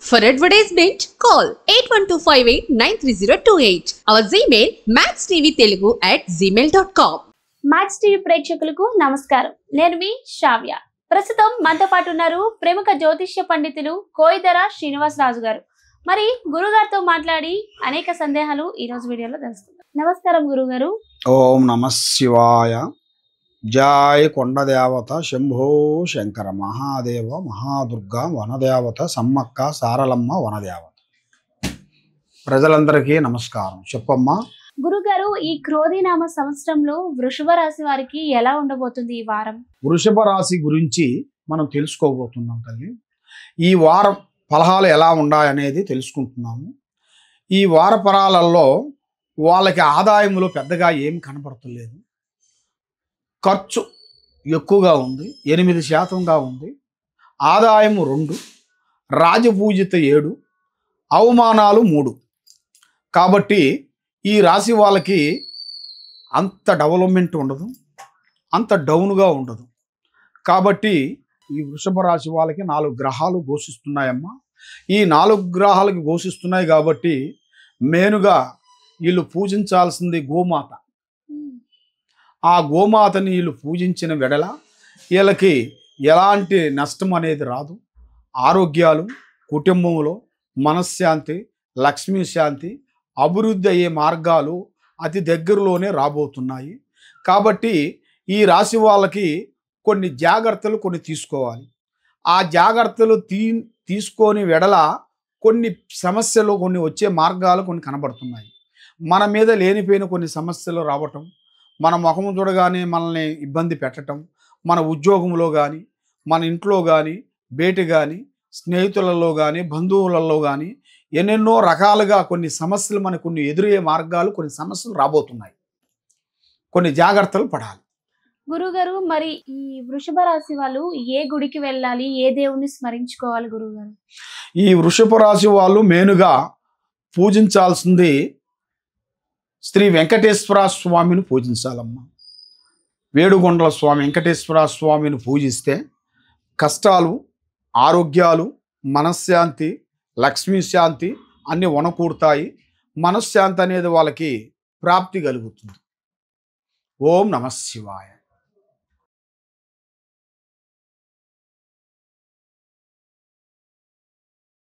For advertisement, call 8125893028. Our Gmail maxtvtelugu@gmail.com. Max TV ప్రేక్షకులకు నమస్కారం. నేను మీ శ్రావ్య. ప్రస్తుతం మనతో పాటు ఉన్నారు ప్రముఖ జ్యోతిష్య పండితులు కోయిదర శ్రీనివాసరాజు గారు. మరి గురుగారితో మాట్లాడి అనేక సందేహాలు ఈ రోజు వీడియోలో తెలుసుకుందాం. నమస్కారం గురుగారు. ఓం నమః శివాయ. జయ కొండదేవత శంభో శంకర మహాదేవ మహాదుర్గా వనదేవత సమ్మక్క సారలమ్మ వనదేవత. ప్రజలందరికీ నమస్కారం. చెప్పమ్మా గురుగారు, ఈ క్రోధినామ సంవత్సరంలో వృషభ రాశి వారికి ఎలా ఉండబోతుంది ఈ వారం? వృషభ రాశి గురించి మనం తెలుసుకోబోతున్నాం తల్లి. ఈ వారం ఫలాలు ఎలా ఉన్నాయనేది తెలుసుకుంటున్నాము. ఈ వార ఫలాలలో వాళ్ళకి ఆదాయంలో పెద్దగా ఏం కనపడతలేదు. ఖర్చు ఎక్కువగా ఉంది, 8% ఉంది. ఆదాయం 2, రాజపూజిత 7, అవమానాలు 3. కాబట్టి ఈ రాశి వాళ్ళకి అంత డెవలప్మెంట్ ఉండదు, అంత డౌన్గా ఉండదు. కాబట్టి ఈ వృషభ రాశి వాళ్ళకి 4 గ్రహాలు ఘోషిస్తున్నాయమ్మా. ఈ 4 గ్రహాలకి ఘోషిస్తున్నాయి కాబట్టి మెయిన్గా వీళ్ళు పూజించాల్సింది గోమాత. ఆ గోమాతని వీళ్ళు పూజించిన వెడల వీళ్ళకి ఎలాంటి నష్టం అనేది రాదు. ఆరోగ్యాలు, కుటుంబంలో మనశ్శాంతి, లక్ష్మీ శాంతి, అభివృద్ధి అయ్యే మార్గాలు అతి దగ్గరలోనే రాబోతున్నాయి. కాబట్టి ఈ రాశి వాళ్ళకి కొన్ని జాగ్రత్తలు తీసుకోవాలి. ఆ జాగ్రత్తలు తీసుకొని వెడల కొన్ని సమస్యలు వచ్చే మార్గాలు కనబడుతున్నాయి. మన మీద లేనిపోయిన కొన్ని సమస్యలు రావటం, మన ముఖం చూడగానే మనల్ని ఇబ్బంది పెట్టడం, మన ఉద్యోగంలో కానీ, మన ఇంట్లో కానీ, బయట కానీ, స్నేహితులలో కానీ, బంధువులలో కానీ ఎన్నెన్నో రకాలుగా కొన్ని సమస్యలు మనకు ఎదురయ్యే మార్గాలు, కొన్ని సమస్యలు రాబోతున్నాయి. కొన్ని జాగ్రత్తలు పడాలి. గురుగారు, మరి ఈ వృషభ రాశి వాళ్ళు ఏ గుడికి వెళ్ళాలి, ఏ దేవుణ్ణి స్మరించుకోవాలి గురుగారు? ఈ వృషభ రాశి వాళ్ళు మెయిన్గా పూజించాల్సింది శ్రీ వెంకటేశ్వర స్వామిని పూజించాలమ్మా. వేడుగొండల స్వామి వెంకటేశ్వర స్వామిని పూజిస్తే కష్టాలు, ఆరోగ్యాలు, మనశ్శాంతి, లక్ష్మీ శాంతి అన్నీ వనకూడతాయి. మనశ్శాంతి అనేది వాళ్ళకి ప్రాప్తి కలుగుతుంది. ఓం నమః శివాయ.